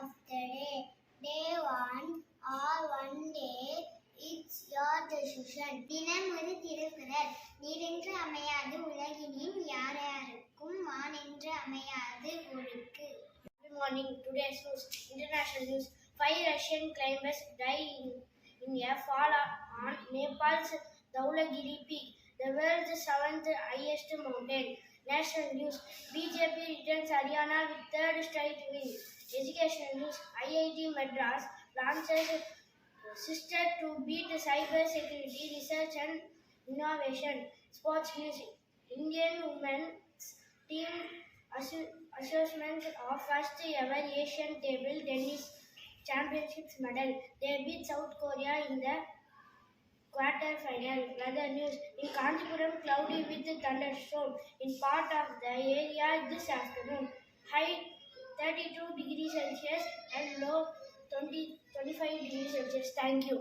of the day. Day 1 or one day, it's your decision. தினம் ஒரு திருக்குறள். நீரென்று அமையாது உலகினில் யாரையாருக்கும் வானென்று அமையாது ஒழுக்கு. Good morning. Today's news. International news. 5 Russian climbers die in a fall on Nepal's Dhaulagiri Peak, the world's 7th highest mountain. National news. BJP returns Haryana with third straight win. Educational news. IIT Madras launches Sister to beat cyber security research and innovation. Sports news. Indian women's team assessment of first ever Asian table tennis championships medal. They beat South Korea in the quarter-final. Weather news. In Kanchipuram, cloudy with thunderstorm in part of the area this afternoon. High 32 degrees Celsius and low 25 degrees Celsius. Thank you.